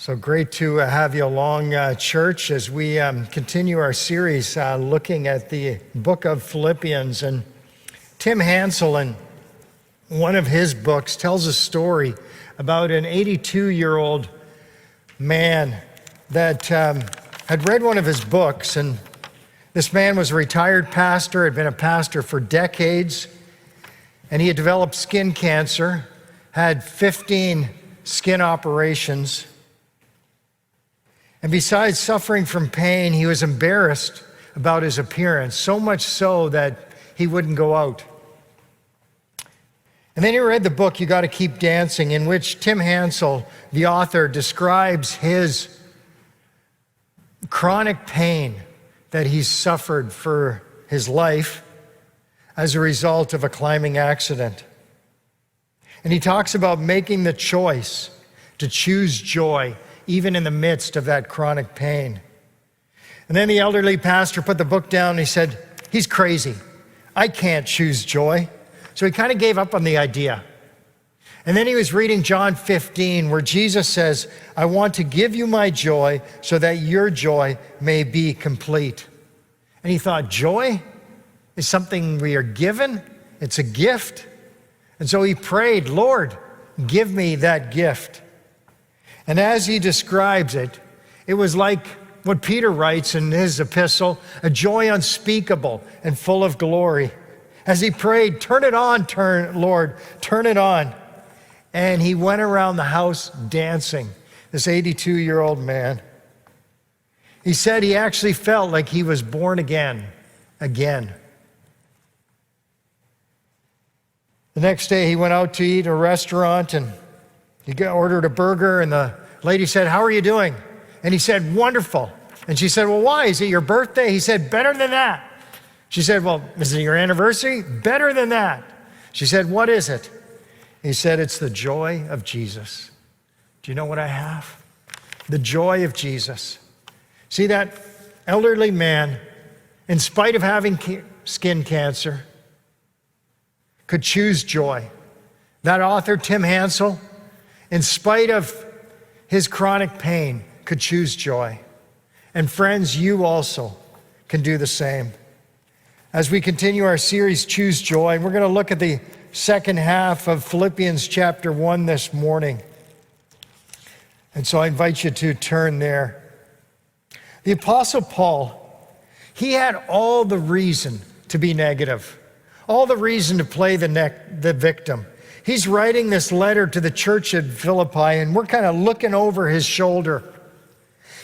So great to have you along, church, as we continue our series looking at the book of Philippians. And Tim Hansel, in one of his books, tells a story about an 82-year-old man that had read one of his books. And this man was a retired pastor, had been a pastor for decades, and he had developed skin cancer, had 15 skin operations. And besides suffering from pain, he was embarrassed about his appearance, so much so that he wouldn't go out. And then he read the book, You Gotta Keep Dancing, in which Tim Hansel, the author, describes his chronic pain that he's suffered for his life as a result of a climbing accident. And he talks about making the choice to choose joy even in the midst of that chronic pain. And then the elderly pastor put the book down and he said, he's crazy. I can't choose joy. So he kind of gave up on the idea. And then he was reading John 15, where Jesus says, I want to give you my joy so that your joy may be complete. And he thought, joy is something we are given. It's a gift. And so he prayed, Lord, give me that gift. And as he describes it, it was like what Peter writes in his epistle, a joy unspeakable and full of glory. As he prayed, turn it on, Lord, turn it on. And he went around the house dancing, this 82-year-old man. He said he actually felt like he was born again. The next day he went out to eat at a restaurant and he ordered a burger, and the lady said, how are you doing? And he said, wonderful. And she said, well, why? Is it your birthday? He said, better than that. She said, well, is it your anniversary? Better than that. She said, what is it? He said, it's the joy of Jesus. Do you know what I have? The joy of Jesus. See, that elderly man, in spite of having skin cancer, could choose joy. That author, Tim Hansel, in spite of his chronic pain, could choose joy. And friends, you also can do the same. As we continue our series, Choose Joy, we're going to look at the second half of Philippians chapter 1 this morning. And so I invite you to turn there. The Apostle Paul, he had all the reason to be negative, all the reason to play the victim. He's writing this letter to the church at Philippi, and we're kind of looking over his shoulder.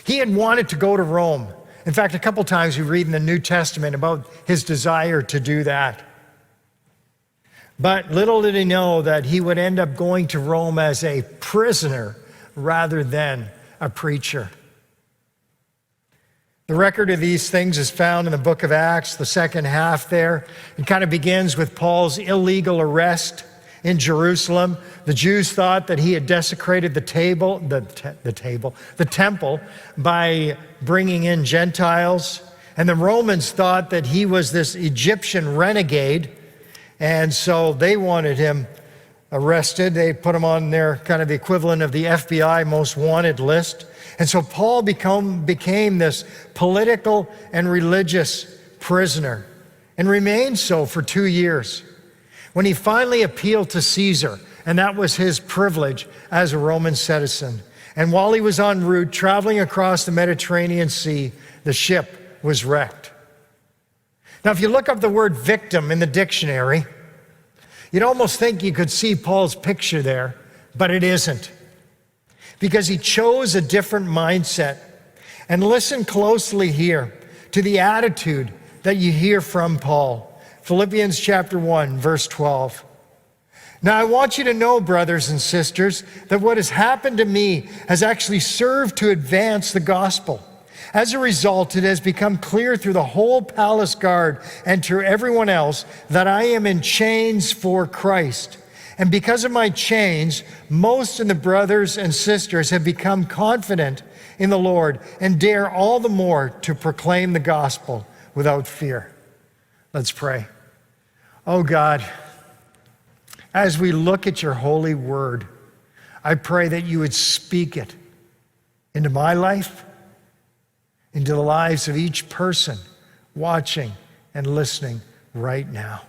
He had wanted to go to Rome. In fact, a couple times we read in the New Testament about his desire to do that. But little did he know that he would end up going to Rome as a prisoner rather than a preacher. The record of these things is found in the book of Acts, the second half there. It kind of begins with Paul's illegal arrest in Jerusalem. The Jews thought that he had desecrated the temple by bringing in Gentiles. And the Romans thought that he was this Egyptian renegade. And so they wanted him arrested. They put him on their kind of the equivalent of the FBI most wanted list. And so Paul became this political and religious prisoner and remained so for 2 years. When he finally appealed to Caesar, and that was his privilege as a Roman citizen. And while he was en route traveling across the Mediterranean Sea, the ship was wrecked. Now, if you look up the word victim in the dictionary, you'd almost think you could see Paul's picture there, but it isn't. Because he chose a different mindset. And listen closely here to the attitude that you hear from Paul. Philippians chapter 1, verse 12. Now I want you to know, brothers and sisters, that what has happened to me has actually served to advance the gospel. As a result, it has become clear through the whole palace guard and to everyone else that I am in chains for Christ. And because of my chains, most of the brothers and sisters have become confident in the Lord and dare all the more to proclaim the gospel without fear. Let's pray. Oh God, as we look at your holy word, I pray that you would speak it into my life, into the lives of each person watching and listening right now.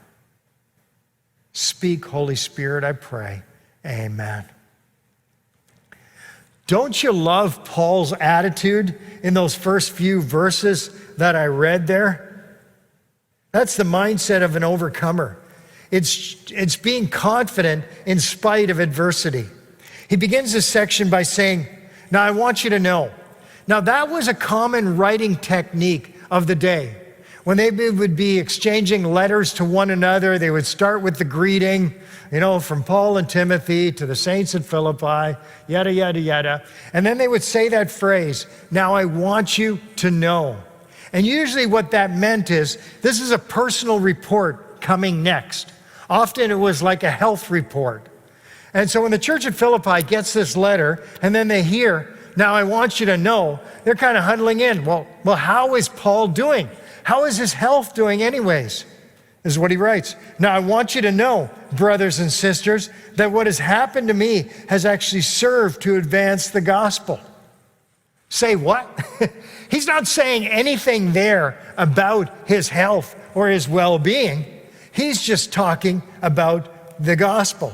Speak, Holy Spirit, I pray. Amen. Don't you love Paul's attitude in those first few verses that I read there? That's the mindset of an overcomer. It's being confident in spite of adversity. He begins this section by saying, now I want you to know. Now that was a common writing technique of the day. When they would be exchanging letters to one another, they would start with the greeting, from Paul and Timothy to the saints at Philippi, yada, yada, yada. And then they would say that phrase, now I want you to know. And usually what that meant is, this is a personal report coming next. Often it was like a health report. And so when the church at Philippi gets this letter, and then they hear, now I want you to know, they're kind of huddling in. Well, how is Paul doing? How is his health doing anyways? This is what he writes. Now I want you to know, brothers and sisters, that what has happened to me has actually served to advance the gospel. Say what? He's not saying anything there about his health or his well-being. He's just talking about the gospel.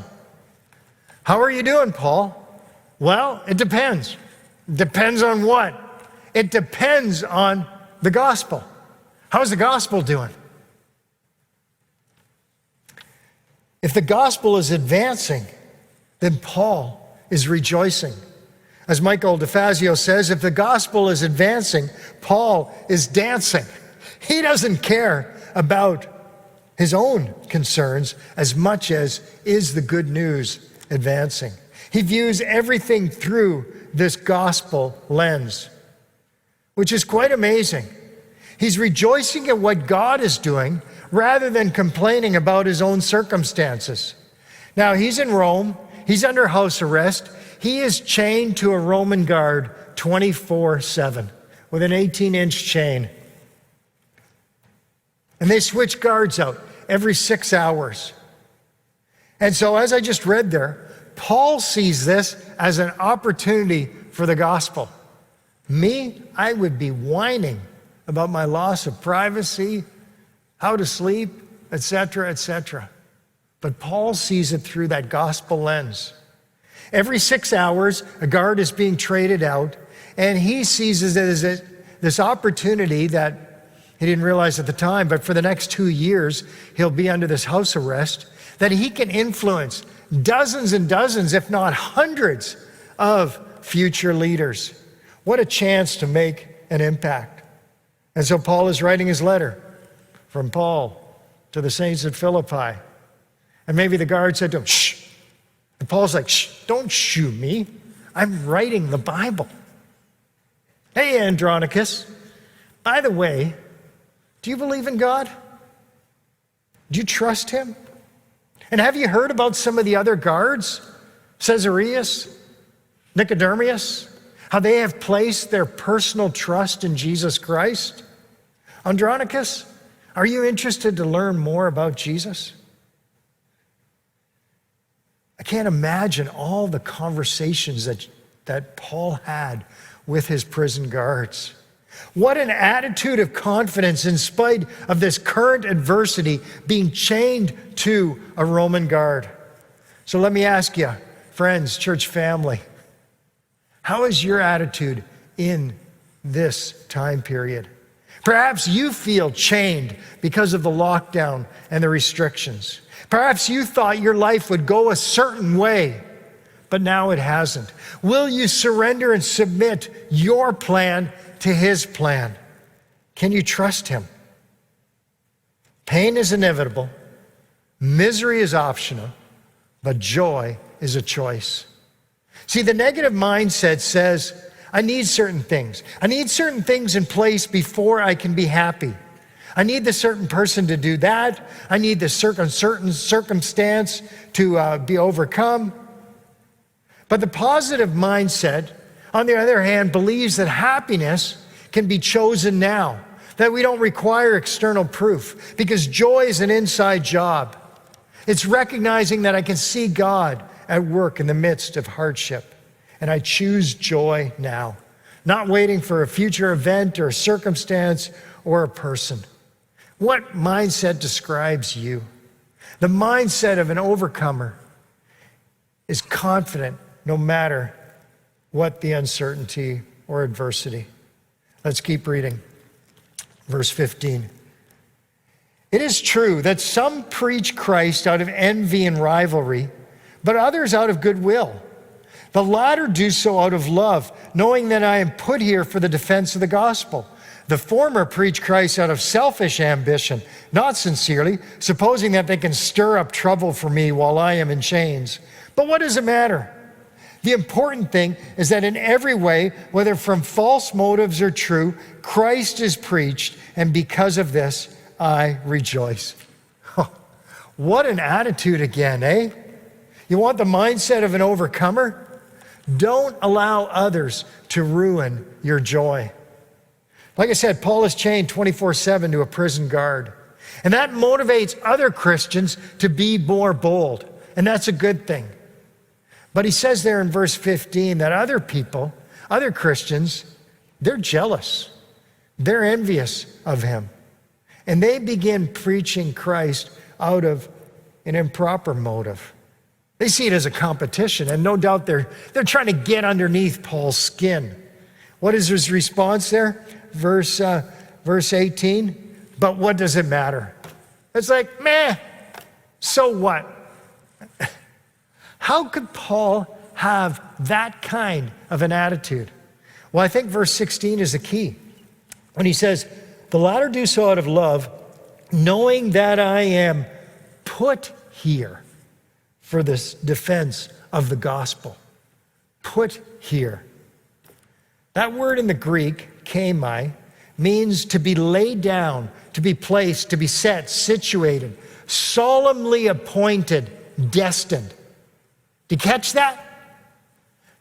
How are you doing, Paul? Well, it depends. Depends on what? It depends on the gospel. How's the gospel doing? If the gospel is advancing, then Paul is rejoicing. As Michael DeFazio says, if the gospel is advancing, Paul is dancing. He doesn't care about his own concerns as much as is the good news advancing. He views everything through this gospel lens, which is quite amazing. He's rejoicing at what God is doing rather than complaining about his own circumstances. Now, he's in Rome. He's under house arrest. He is chained to a Roman guard 24/7 with an 18-inch chain. And they switch guards out every 6 hours. And so, as I just read there, Paul sees this as an opportunity for the gospel. Me, I would be whining about my loss of privacy, how to sleep, etc., etc. But Paul sees it through that gospel lens. Every 6 hours, a guard is being traded out, and he sees it as this opportunity that he didn't realize at the time, but for the next 2 years, he'll be under this house arrest, that he can influence dozens and dozens, if not hundreds, of future leaders. What a chance to make an impact. And so Paul is writing his letter from Paul to the saints at Philippi. And maybe the guard said to him, shh. And Paul's like, shh, don't shoo me. I'm writing the Bible. Hey, Andronicus, by the way, do you believe in God? Do you trust him? And have you heard about some of the other guards? Caesarius, Nicodemus, how they have placed their personal trust in Jesus Christ? Andronicus, are you interested to learn more about Jesus? I can't imagine all the conversations that Paul had with his prison guards. What an attitude of confidence in spite of this current adversity, being chained to a Roman guard. So let me ask you, friends, church family, how is your attitude in this time period? Perhaps you feel chained because of the lockdown and the restrictions. Perhaps you thought your life would go a certain way, but now it hasn't. Will you surrender and submit your plan to his plan? Can you trust him? Pain is inevitable, misery is optional, but joy is a choice. See, the negative mindset says, I need certain things. I need certain things in place before I can be happy. I need the certain person to do that. I need the certain circumstance to be overcome. But the positive mindset, on the other hand, believes that happiness can be chosen now, that we don't require external proof, because joy is an inside job. It's recognizing that I can see God at work in the midst of hardship, and I choose joy now. not waiting for a future event or a circumstance or a person. What mindset describes you? The mindset of an overcomer is confident no matter what the uncertainty or adversity. Let's keep reading. Verse 15. It is true that some preach Christ out of envy and rivalry, but others out of goodwill. The latter do so out of love, knowing that I am put here for the defense of the gospel. The former preach Christ out of selfish ambition, not sincerely, supposing that they can stir up trouble for me while I am in chains. But what does it matter? The important thing is that in every way, whether from false motives or true, Christ is preached, and because of this, I rejoice. What an attitude again, eh? You want the mindset of an overcomer? Don't allow others to ruin your joy. Like I said, Paul is chained 24/7 to a prison guard. And that motivates other Christians to be more bold. And that's a good thing. But he says there in verse 15 that other people, other Christians, they're jealous. They're envious of him. And they begin preaching Christ out of an improper motive. They see it as a competition, and no doubt they're trying to get underneath Paul's skin. What is his response there? Verse 18, but what does it matter? It's like, meh, so what? How could Paul have that kind of an attitude? Well, I think verse 16 is the key. When he says, the latter do so out of love, knowing that I am put here for this defense of the gospel. Put here. That word in the Greek, kemai, means to be laid down, to be placed, to be set, situated, solemnly appointed, destined. Do you catch that?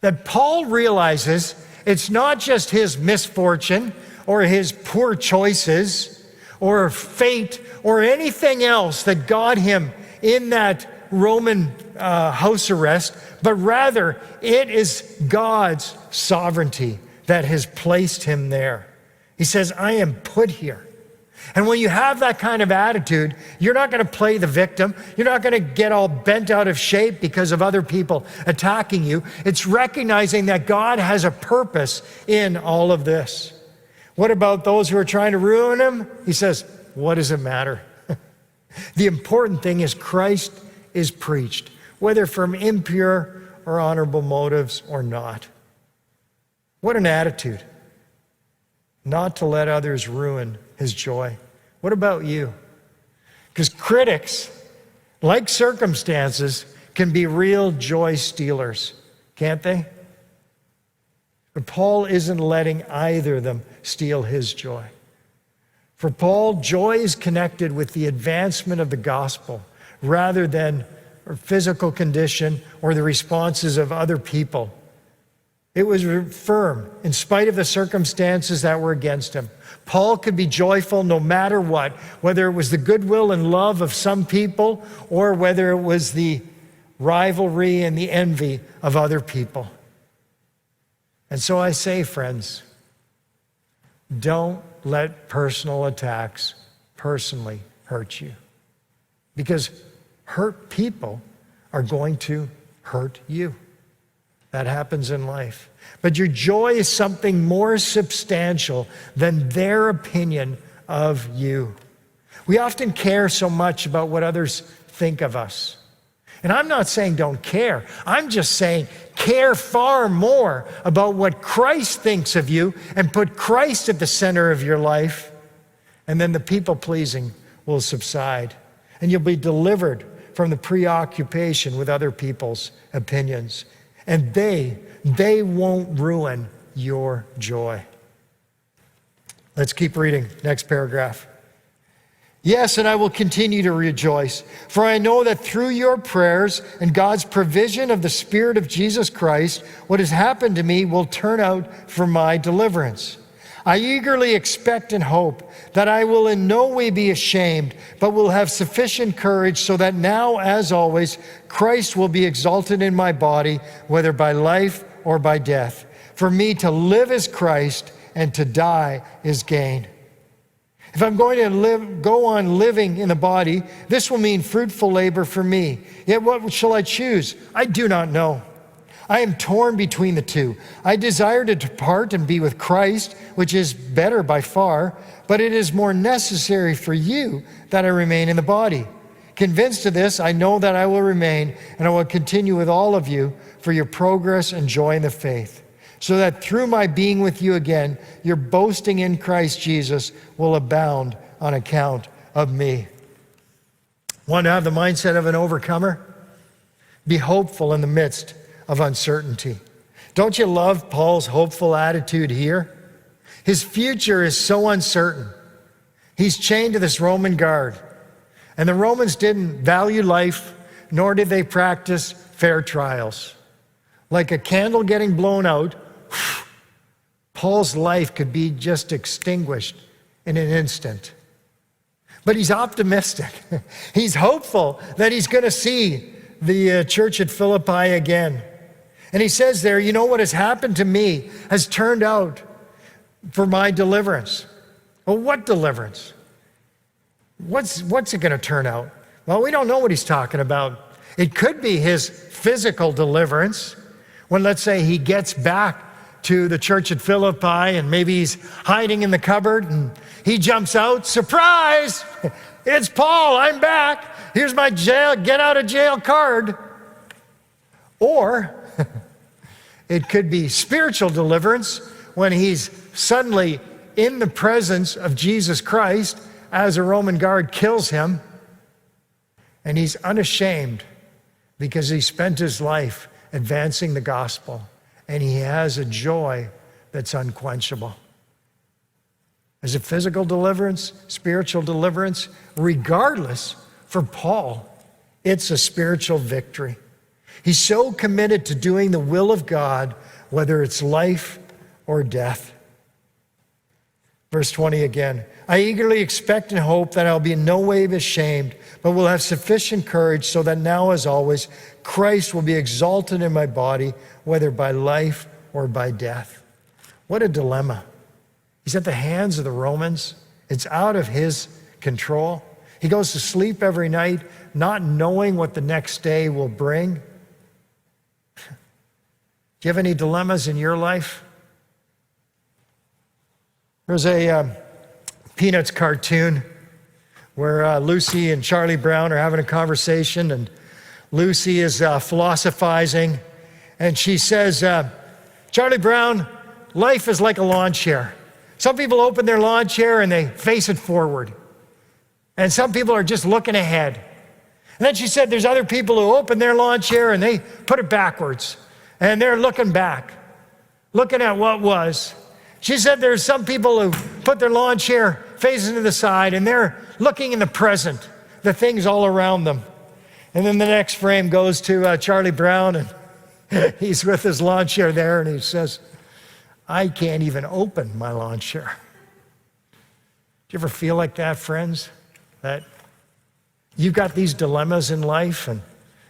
That Paul realizes it's not just his misfortune or his poor choices or fate or anything else that got him in that Roman house arrest, but rather it is God's sovereignty that has placed him there. He says, I am put here. And when you have that kind of attitude, you're not going to play the victim. You're not going to get all bent out of shape because of other people attacking you. It's recognizing that God has a purpose in all of this. What about those who are trying to ruin him? He says, what does it matter? The important thing is Christ is preached, whether from impure or honorable motives or not. What an attitude. Not to let others ruin his joy. What about you? Because critics, like circumstances, can be real joy stealers, can't they? But Paul isn't letting either of them steal his joy. For Paul, joy is connected with the advancement of the gospel rather than a physical condition or the responses of other people. It was firm in spite of the circumstances that were against him. Paul could be joyful no matter what, whether it was the goodwill and love of some people or whether it was the rivalry and the envy of other people. And so I say, friends, don't let personal attacks personally hurt you. Because hurt people are going to hurt you. That happens in life. But your joy is something more substantial than their opinion of you. We often care so much about what others think of us. And I'm not saying don't care. I'm just saying care far more about what Christ thinks of you and put Christ at the center of your life. And then the people-pleasing will subside. And you'll be delivered from the preoccupation with other people's opinions. And they won't ruin your joy. Let's keep reading. Next paragraph. Yes, and I will continue to rejoice, for I know that through your prayers and God's provision of the Spirit of Jesus Christ, what has happened to me will turn out for my deliverance. I eagerly expect and hope that I will in no way be ashamed, but will have sufficient courage so that now, as always, Christ will be exalted in my body, whether by life or by death. For me to live is Christ, and to die is gain. If I'm going to go on living in the body, this will mean fruitful labor for me. Yet what shall I choose? I do not know. I am torn between the two. I desire to depart and be with Christ, which is better by far, but it is more necessary for you that I remain in the body. Convinced of this, I know that I will remain, and I will continue with all of you for your progress and joy in the faith, so that through my being with you again, your boasting in Christ Jesus will abound on account of me. Want to have the mindset of an overcomer? Be hopeful in the midst of uncertainty. Don't you love Paul's hopeful attitude here? His future is so uncertain. He's chained to this Roman guard. And the Romans didn't value life, nor did they practice fair trials. Like a candle getting blown out, Paul's life could be just extinguished in an instant. But he's optimistic. He's hopeful that he's going to see the church at Philippi again. And he says there, you know, what has happened to me has turned out for my deliverance. Well, what deliverance? What's it going to turn out? Well, we don't know what he's talking about. It could be his physical deliverance when, let's say, he gets back to the church at Philippi and maybe he's hiding in the cupboard and he jumps out, surprise, it's Paul, I'm back. Here's my get out of jail card. Or it could be spiritual deliverance when he's suddenly in the presence of Jesus Christ as a Roman guard kills him, and he's unashamed because he spent his life advancing the gospel, and he has a joy that's unquenchable. Is it physical deliverance, spiritual deliverance? Regardless, for Paul, it's a spiritual victory. He's so committed to doing the will of God, whether it's life or death. Verse 20 again. I eagerly expect and hope that I'll be in no way ashamed, but will have sufficient courage so that now, as always, Christ will be exalted in my body, whether by life or by death. What a dilemma. He's at the hands of the Romans. It's out of his control. He goes to sleep every night, not knowing what the next day will bring. Do you have any dilemmas in your life? There's a Peanuts cartoon where Lucy and Charlie Brown are having a conversation, and Lucy is philosophizing, and she says, Charlie Brown, life is like a lawn chair. Some people open their lawn chair and they face it forward. And some people are just looking ahead. And then she said there's other people who open their lawn chair and they put it backwards. And they're looking back, looking at what was. She said there's some people who put their lawn chair facing to the side and they're looking in the present, the things all around them. And then the next frame goes to Charlie Brown, and he's with his lawn chair there, and he says, I can't even open my lawn chair. Do you ever feel like that, friends? That you've got these dilemmas in life and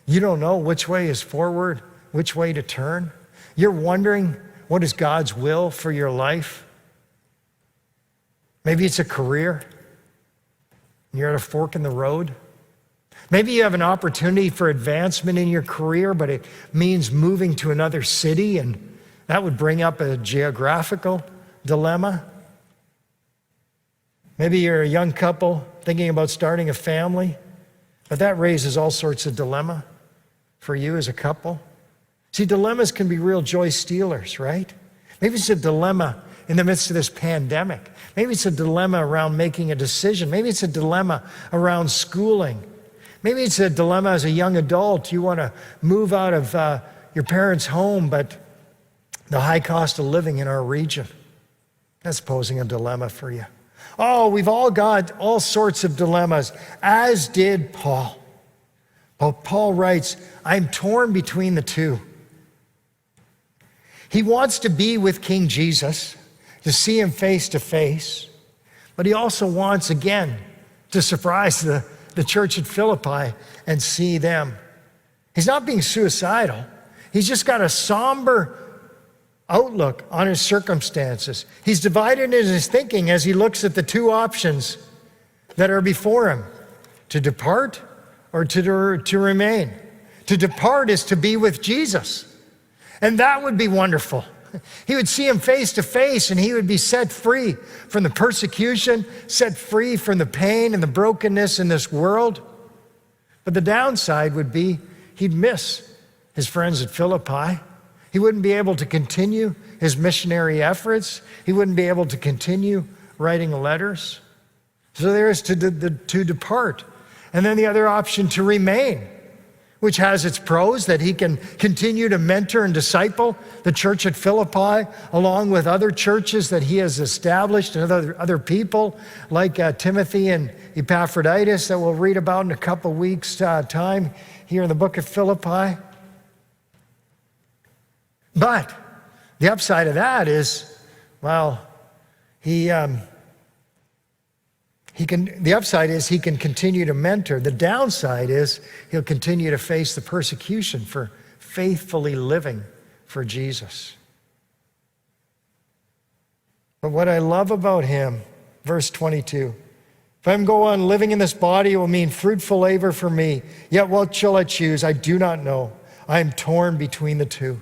you don't know which way is forward, which way to turn. You're wondering, what is God's will for your life? Maybe it's a career. You're at a fork in the road. Maybe you have an opportunity for advancement in your career, but it means moving to another city, and that would bring up a geographical dilemma. Maybe you're a young couple thinking about starting a family, but that raises all sorts of dilemma for you as a couple. See, dilemmas can be real joy stealers, right? Maybe it's a dilemma in the midst of this pandemic. Maybe it's a dilemma around making a decision. Maybe it's a dilemma around schooling. Maybe it's a dilemma as a young adult. You want to move out of your parents' home, but the high cost of living in our region, that's posing a dilemma for you. Oh, we've all got all sorts of dilemmas, as did Paul. But Paul writes, I'm torn between the two. He wants to be with King Jesus, to see him face to face, but he also wants, again, to surprise the church at Philippi and see them. He's not being suicidal. He's just got a somber outlook on his circumstances. He's divided in his thinking as he looks at the two options that are before him, to depart or to remain. To depart is to be with Jesus, and that would be wonderful. He would see him face to face, and he would be set free from the persecution, set free from the pain and the brokenness in this world. But the downside would be he'd miss his friends at Philippi. He wouldn't be able to continue his missionary efforts. He wouldn't be able to continue writing letters. So there is to depart. And then the other option, to remain, which has its pros, that he can continue to mentor and disciple the church at Philippi, along with other churches that he has established and other people like Timothy and Epaphroditus that we'll read about in a couple weeks' time here in the book of Philippi. But the upside of that is, well, the upside is he can continue to mentor. The downside is he'll continue to face the persecution for faithfully living for Jesus. But what I love about him, verse 22, if I go on living in this body, it will mean fruitful labor for me. Yet what shall I choose? I do not know. I am torn between the two.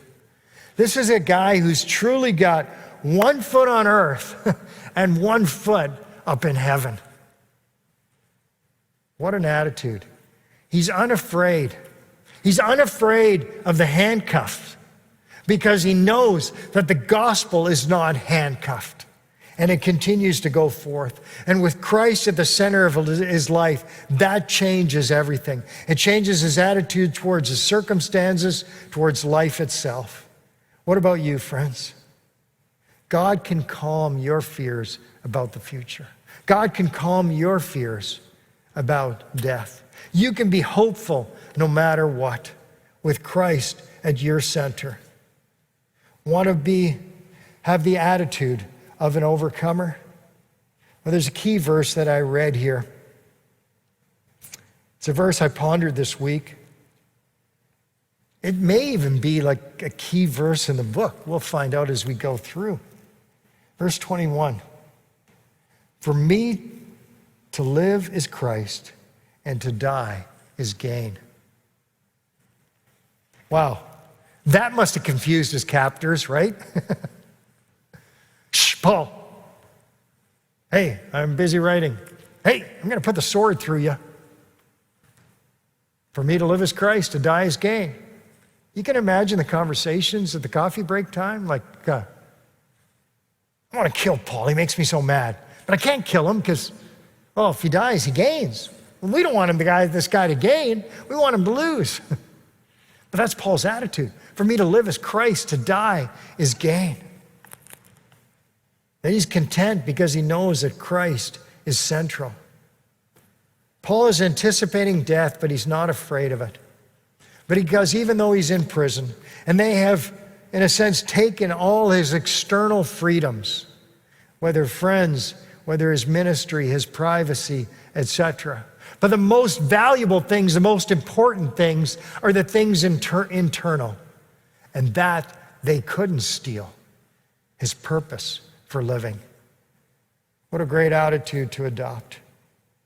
This is a guy who's truly got one foot on earth and one foot up in heaven. What an attitude. He's unafraid. He's unafraid of the handcuffs because he knows that the gospel is not handcuffed, and it continues to go forth. And with Christ at the center of his life, that changes everything. It changes his attitude towards his circumstances, towards life itself. What about you, friends? God can calm your fears about the future. God can calm your fears about death. You can be hopeful no matter what, with Christ at your center. Want to have the attitude of an overcomer? Well, there's a key verse that I read here. It's a verse I pondered this week. It may even be like a key verse in the book. We'll find out as we go through. Verse 21. For me to live is Christ, and to die is gain. Wow. That must have confused his captors, right? Shh, Paul. Hey, I'm busy writing. Hey, I'm going to put the sword through you. For me to live is Christ, to die is gain. You can imagine the conversations at the coffee break time, like, I want to kill Paul. He makes me so mad. But I can't kill him because, well, if he dies, he gains. We don't want this guy to gain. We want him to lose. But that's Paul's attitude. For me to live is Christ, to die is gain. That he's content because he knows that Christ is central. Paul is anticipating death, but he's not afraid of it. But because even though he's in prison, and they have, in a sense, taken all his external freedoms, whether friends, whether his ministry, his privacy, etc. But the most valuable things, the most important things, are the things internal. And that they couldn't steal. His purpose for living. What a great attitude to adopt.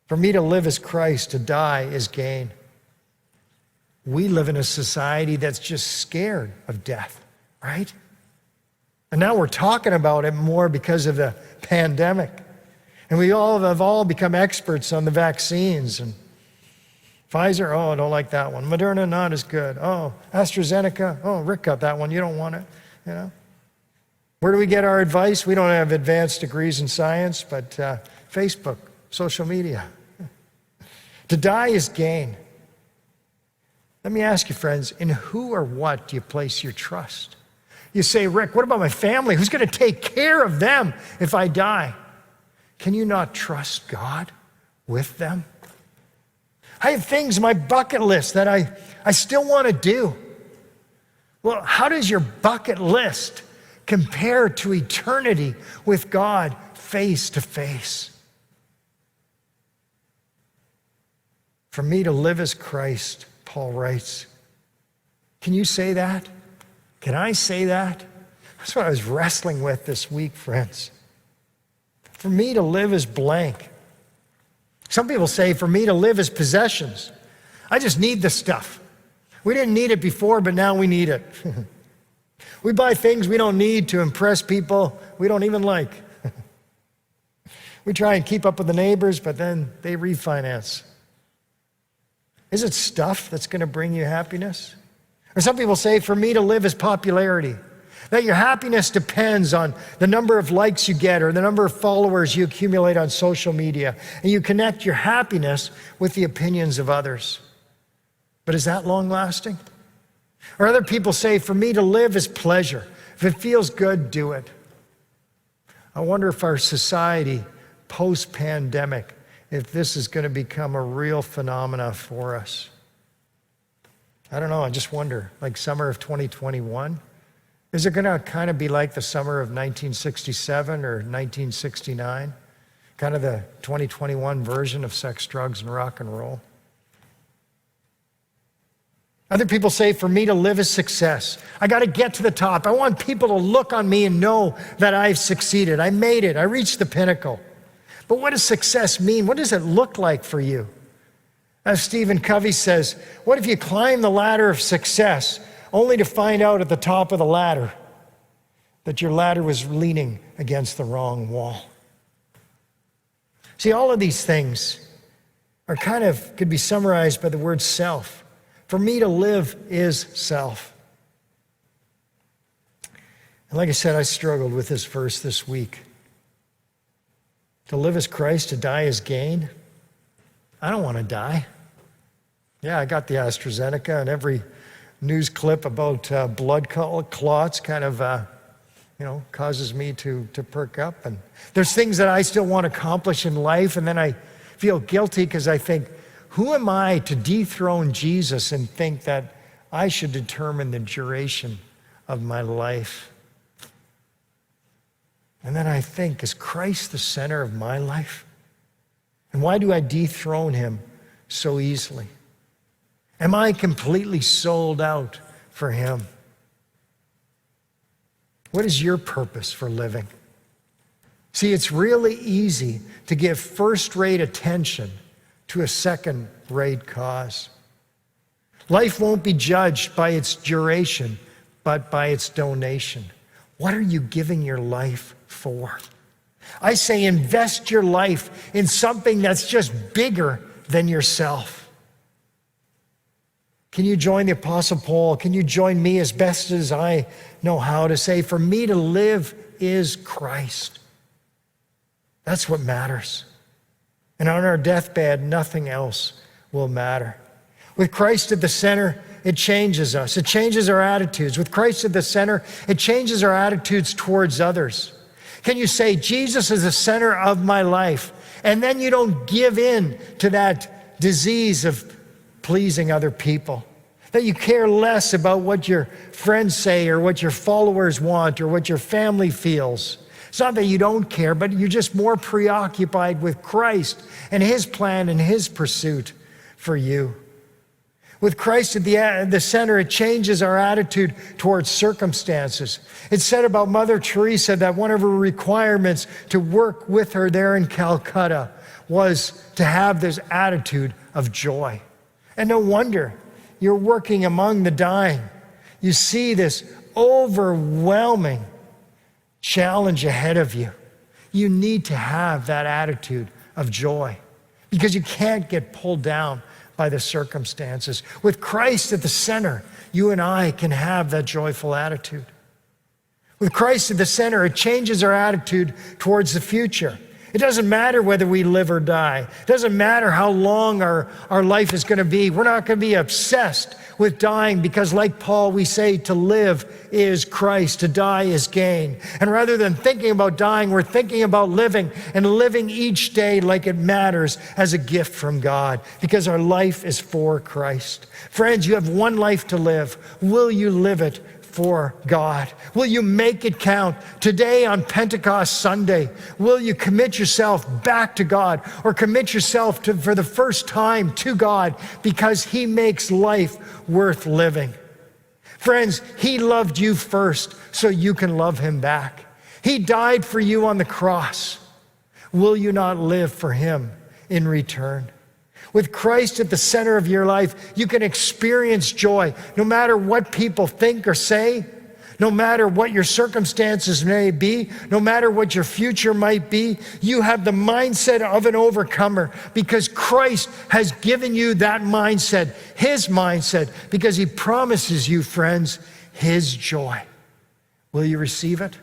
For me to live is Christ, to die is gain. We live in a society that's just scared of death, right? And now we're talking about it more because of the pandemic. And we all have become experts on the vaccines. And Pfizer, oh, I don't like that one. Moderna, not as good. Oh, AstraZeneca, oh, Rick got that one. You don't want it, you know. Where do we get our advice? We don't have advanced degrees in science, but Facebook, social media. To die is gain. Let me ask you, friends, in who or what do you place your trust? You say, Rick, what about my family? Who's going to take care of them if I die? Can you not trust God with them? I have things on my bucket list that I still want to do. Well, how does your bucket list compare to eternity with God face to face? For me to live as Christ, Paul writes. Can you say that? Can I say that? That's what I was wrestling with this week, friends. For me to live is blank. Some people say for me to live is possessions. I just need the stuff. We didn't need it before, but now we need it. We buy things we don't need to impress people we don't even like. We try and keep up with the neighbors, but then they refinance. Is it stuff that's going to bring you happiness? Or some people say, for me to live is popularity. That your happiness depends on the number of likes you get or the number of followers you accumulate on social media. And you connect your happiness with the opinions of others. But is that long lasting? Or other people say, for me to live is pleasure. If it feels good, do it. I wonder if our society, post-pandemic, if this is going to become a real phenomena for us. I don't know, I just wonder, like summer of 2021, is it going to kind of be like the summer of 1967 or 1969? Kind of the 2021 version of sex, drugs, and rock and roll? Other people say, for me to live is success. I got to get to the top. I want people to look on me and know that I've succeeded. I made it. I reached the pinnacle. But what does success mean? What does it look like for you? As Stephen Covey says, what if you climb the ladder of success only to find out at the top of the ladder that your ladder was leaning against the wrong wall? See, all of these things are could be summarized by the word self. For me to live is self. And like I said, I struggled with this verse this week. To live is Christ, to die is gain. I don't want to die. Yeah, I got the AstraZeneca, and every news clip about blood clots kind of, causes me to perk up. And there's things that I still want to accomplish in life, and then I feel guilty because I think, who am I to dethrone Jesus and think that I should determine the duration of my life? And then I think, is Christ the center of my life? And why do I dethrone him so easily? Am I completely sold out for him? What is your purpose for living? See, it's really easy to give first-rate attention to a second-rate cause. Life won't be judged by its duration, but by its donation. What are you giving your life for? I say invest your life in something that's just bigger than yourself. Can you join the Apostle Paul? Can you join me as best as I know how to say, for me to live is Christ? That's what matters. And on our deathbed, nothing else will matter. With Christ at the center, it changes us. It changes our attitudes. With Christ at the center, it changes our attitudes towards others. Can you say, Jesus is the center of my life, and then you don't give in to that disease of pleasing other people? That you care less about what your friends say or what your followers want or what your family feels. It's not that you don't care, but you're just more preoccupied with Christ and his plan and his pursuit for you. With Christ at the center, it changes our attitude towards circumstances. It's said about Mother Teresa that one of her requirements to work with her there in Calcutta was to have this attitude of joy. And no wonder you're working among the dying. You see this overwhelming challenge ahead of you. You need to have that attitude of joy because you can't get pulled down by the circumstances. With Christ at the center, you and I can have that joyful attitude. With Christ at the center, it changes our attitude towards the future. It doesn't matter whether we live or die. It doesn't matter how long our life is going to be. We're not going to be obsessed with dying because, like Paul, we say to live is Christ, to die is gain. And rather than thinking about dying, we're thinking about living and living each day like it matters as a gift from God because our life is for Christ. Friends, you have one life to live. Will you live it for God? Will you make it count? Today on Pentecost Sunday, will you commit yourself back to God or commit yourself for the first time to God because he makes life worth living? Friends, he loved you first so you can love him back. He died for you on the cross. Will you not live for him in return? With Christ at the center of your life, you can experience joy no matter what people think or say, no matter what your circumstances may be, no matter what your future might be. You have the mindset of an overcomer because Christ has given you that mindset, his mindset, because he promises you, friends, his joy. Will you receive it?